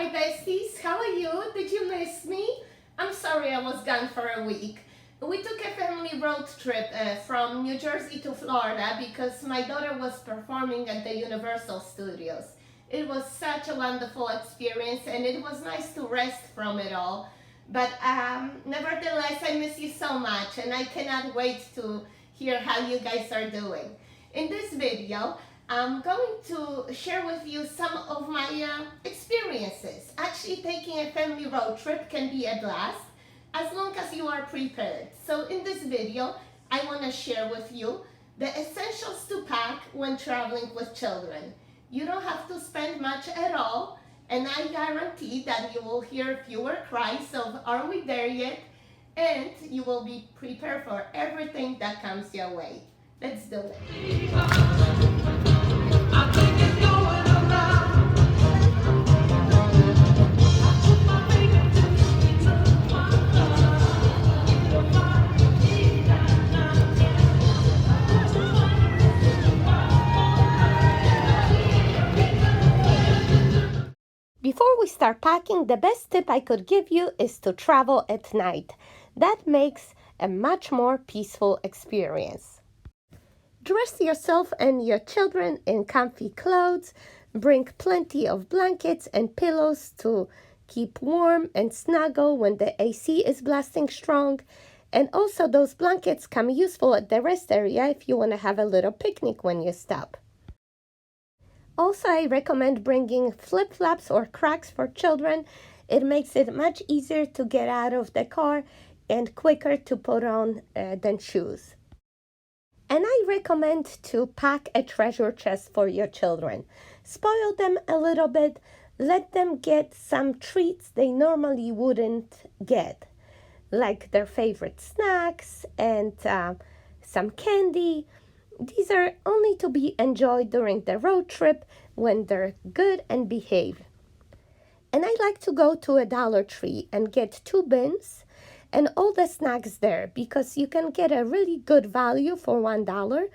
Hi besties, how are you? Did you miss me? I'm sorry I was gone for a week. We took a family road trip from New Jersey to Florida because my daughter was performing at the Universal Studios. It was such a wonderful experience and it was nice to rest from it all. But nevertheless, I miss you so much and I cannot wait to hear how you guys are doing. In this video, I'm going to share with you some of my experiences. Actually, taking a family road trip can be a blast as long as you are prepared. So in this video, I want to share with you the essentials to pack when traveling with children. You don't have to spend much at all, and I guarantee that you will hear fewer cries of "Are we there yet?" and you will be prepared for everything that comes your way. Let's do it. Before we start packing, the best tip I could give you is to travel at night. That makes a much more peaceful experience. Dress yourself and your children in comfy clothes. Bring plenty of blankets and pillows to keep warm and snuggle when the AC is blasting strong. And also those blankets come useful at the rest area if you want to have a little picnic when you stop. Also, I recommend bringing flip-flops or Crocs for children. It makes it much easier to get out of the car and quicker to put on than shoes. And I recommend to pack a treasure chest for your children. Spoil them a little bit. Let them get some treats they normally wouldn't get, like their favorite snacks and some candy. These are only to be enjoyed during the road trip when they're good and behave. And I like to go to a Dollar Tree and get 2 bins and all the snacks there because you can get a really good value for $1.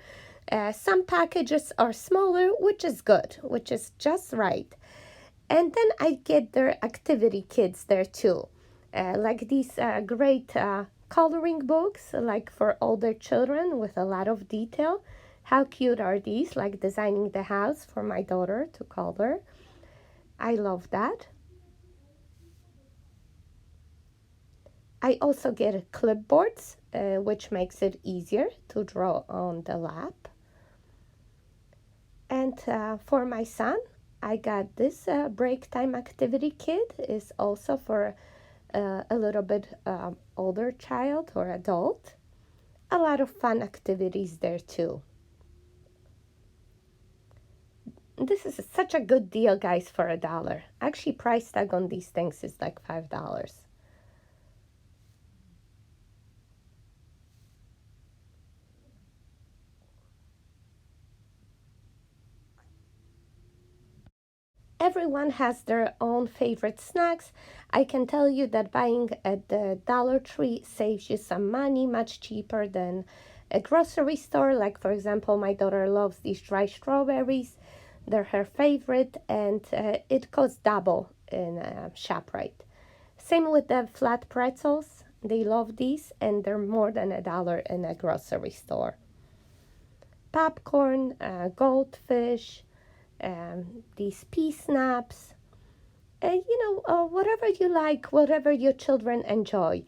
Some packages are smaller, which is good, which is just right. And then I get their activity kits there too, like these great coloring books, like for older children with a lot of detail. How cute are these? Like designing the house for my daughter to color. I love that. I also get clipboards, which makes it easier to draw on the lap. And for my son, I got this break time activity kit. It's also for a little bit older child or adult. A lot of fun activities there too. This is such a good deal, guys, for $1. Actually, price tag on these things is like $5. Everyone has their own favorite snacks. I can tell you that buying at the Dollar Tree saves you some money, much cheaper than a grocery store. Like, for example, my daughter loves these dry strawberries. They're her favorite, and it costs double in ShopRite. Same with the flat pretzels. They love these, and they're more than $1 in a grocery store. Popcorn, goldfish, these pea snaps, whatever you like, whatever your children enjoy.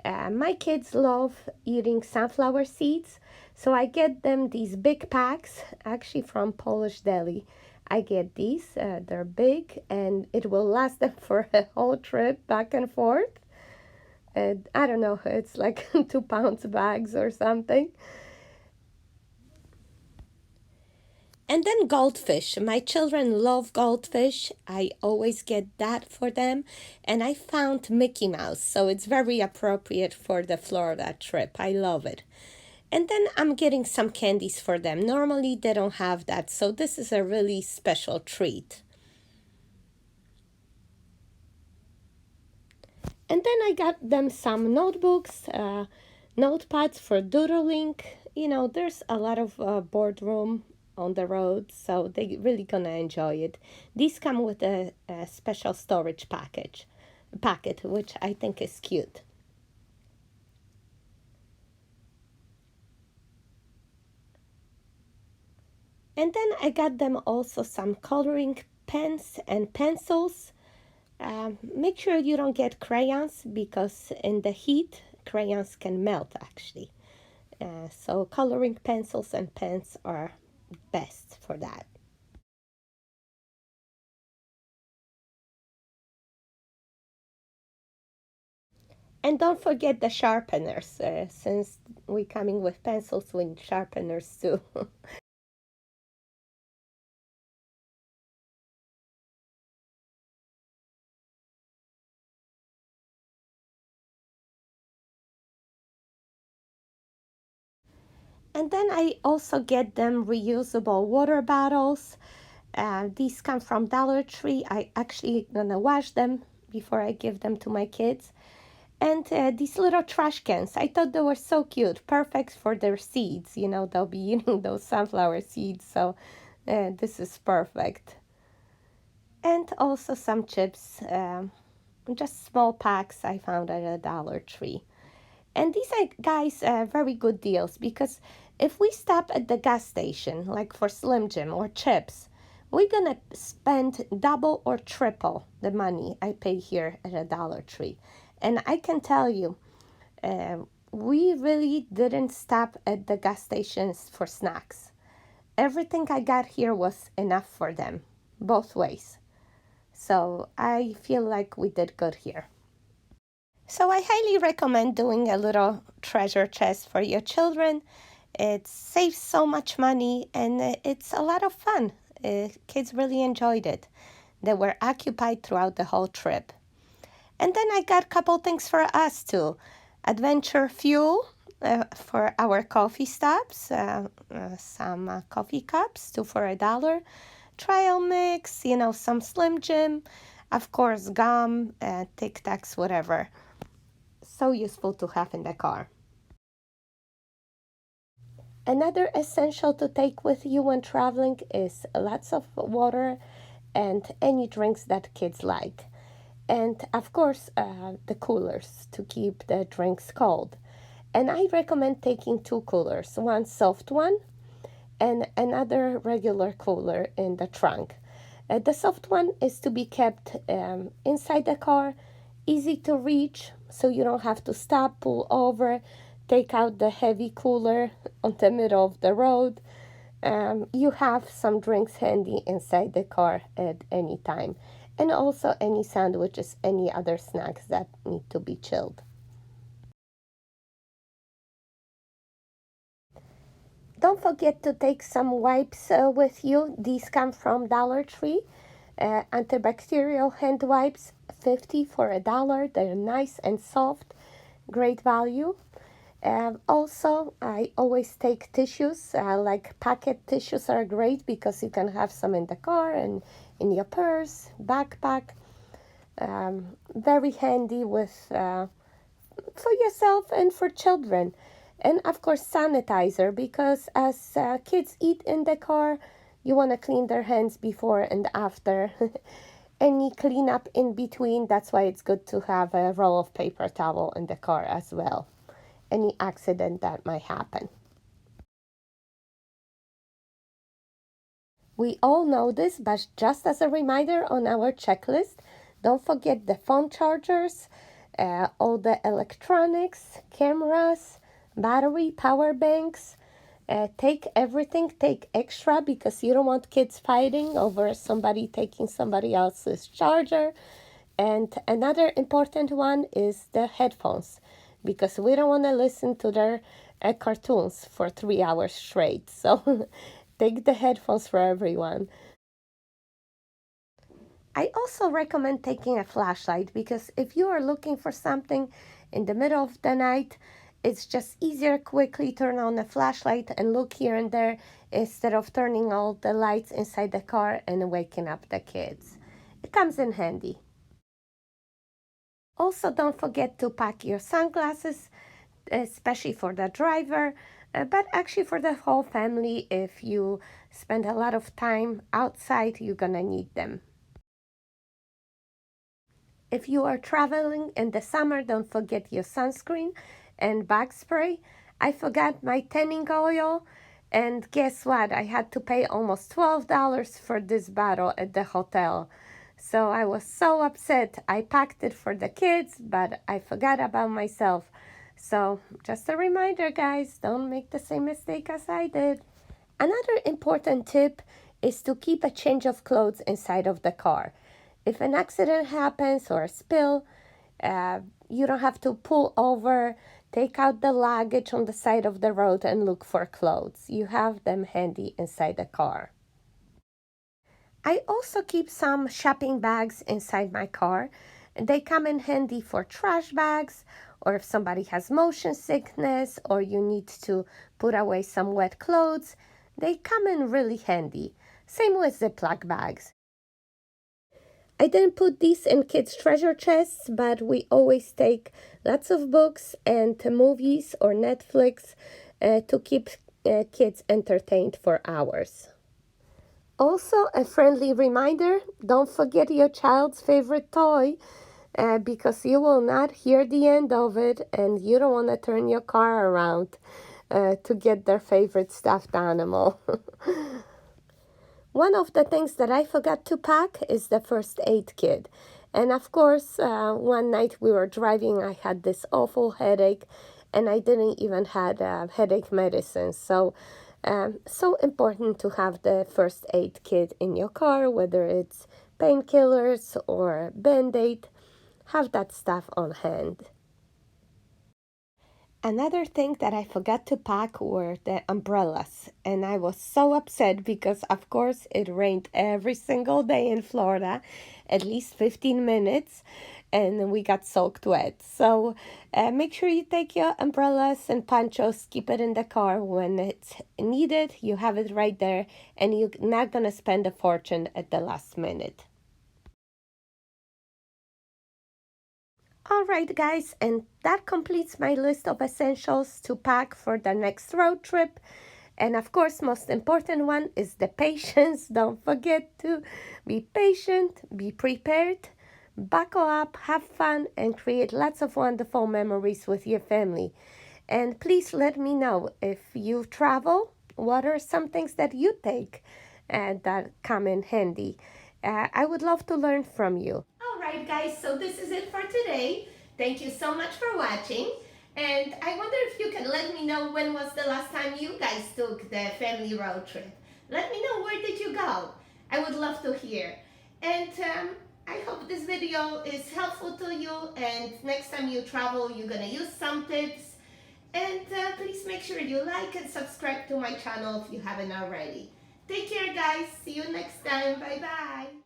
My kids love eating sunflower seeds, so I get them these big packs, actually from Polish Deli. I get these, they're big, and it will last them for a whole trip back and forth. I don't know, it's like 2 pounds bags or something. And then goldfish. My children love goldfish. I always get that for them. And I found Mickey Mouse, so it's very appropriate for the Florida trip. I love it. And then I'm getting some candies for them. Normally they don't have that, so this is a really special treat. And then I got them some notebooks, notepads for doodling. There's a lot of boardroom on the road, so they really gonna enjoy it. These come with a special storage packet, which I think is cute. And then I got them also some coloring pens and pencils. Make sure you don't get crayons because in the heat, crayons can melt actually. So coloring pencils and pens are best for that. And don't forget the sharpeners, since we're coming with pencils, we need sharpeners too. And then I also get them reusable water bottles. These come from Dollar Tree. I actually gonna wash them before I give them to my kids. And these little trash cans, I thought they were so cute, perfect for their seeds. You know, they'll be eating those sunflower seeds, so this is perfect. And also some chips, just small packs I found at a Dollar Tree. And these are, guys, very good deals because if we stop at the gas station, like for Slim Jim or chips, we're gonna spend double or triple the money I pay here at a Dollar Tree. And I can tell you, uh, we really didn't stop at the gas stations for snacks. Everything I got here was enough for them, both ways. So I feel like we did good here. So I highly recommend doing a little treasure chest for your children. It saves so much money and it's a lot of fun. Kids really enjoyed it. They were occupied throughout the whole trip. And then I got a couple things for us too. Adventure fuel for our coffee stops, some coffee cups, two for $1. Trail mix, some Slim Jim, of course, gum, Tic Tacs, whatever. So useful to have in the car. Another essential to take with you when traveling is lots of water and any drinks that kids like. And of course, the coolers to keep the drinks cold. And I recommend taking two coolers, one soft one and another regular cooler in the trunk. The soft one is to be kept inside the car, easy to reach, so you don't have to stop, pull over, take out the heavy cooler on the middle of the road. You have some drinks handy inside the car at any time, and also any sandwiches, any other snacks that need to be chilled. Don't forget to take some wipes with you. These come from Dollar Tree. Antibacterial hand wipes, 50 for $1. They're nice and soft, great value. Also, I always take tissues, like packet tissues are great because you can have some in the car and in your purse, backpack. Very handy with for yourself and for children. And of course, sanitizer because as kids eat in the car, you want to clean their hands before and after. Any cleanup in between, that's why it's good to have a roll of paper towel in the car as well. Any accident that might happen. We all know this, but just as a reminder on our checklist, don't forget the phone chargers, all the electronics, cameras, battery, power banks. Take everything, take extra because you don't want kids fighting over somebody taking somebody else's charger. And another important one is the headphones because we don't want to listen to their cartoons for 3 hours straight. So take the headphones for everyone. I also recommend taking a flashlight because if you are looking for something in the middle of the night, it's just easier quickly turn on a flashlight and look here and there instead of turning all the lights inside the car and waking up the kids. It comes in handy. Also, don't forget to pack your sunglasses, especially for the driver. But actually, for the whole family, if you spend a lot of time outside, you're gonna need them. If you are traveling in the summer, don't forget your sunscreen and bug spray. I forgot my tanning oil, and guess what? I had to pay almost $12 for this bottle at the hotel. So I was so upset. I packed it for the kids, but I forgot about myself. So just a reminder, guys, don't make the same mistake as I did. Another important tip is to keep a change of clothes inside of the car. If an accident happens or a spill, you don't have to pull over, take out the luggage on the side of the road and look for clothes. You have them handy inside the car. I also keep some shopping bags inside my car. They come in handy for trash bags, or if somebody has motion sickness or you need to put away some wet clothes. They come in really handy. Same with Ziploc bags. I didn't put these in kids' treasure chests, but we always take lots of books and movies or Netflix to keep kids entertained for hours. Also, a friendly reminder, don't forget your child's favorite toy because you will not hear the end of it and you don't want to turn your car around to get their favorite stuffed animal. One of the things that I forgot to pack is the first aid kit. And of course, one night we were driving, I had this awful headache, and I didn't even had headache medicine. So important to have the first aid kit in your car, whether it's painkillers or Band-Aid. Have that stuff on hand. Another thing that I forgot to pack were the umbrellas, and I was so upset because, of course, it rained every single day in Florida, at least 15 minutes, and we got soaked wet. So make sure you take your umbrellas and ponchos, keep it in the car when it's needed. You have it right there, and you're not going to spend a fortune at the last minute. All right, guys, and that completes my list of essentials to pack for the next road trip. And of course, most important one is the patience. Don't forget to be patient, be prepared, buckle up, have fun, and create lots of wonderful memories with your family. And please let me know if you travel, what are some things that you take that come in handy. I would love to learn from you. All right, guys, so this is it for today. Thank you so much for watching. And I wonder if you can let me know when was the last time you guys took the family road trip. Let me know, where did you go? I would love to hear. And I hope this video is helpful to you, and next time you travel, you're gonna use some tips. And please make sure you like and subscribe to my channel if you haven't already. Take care, guys. See you next time. Bye-bye.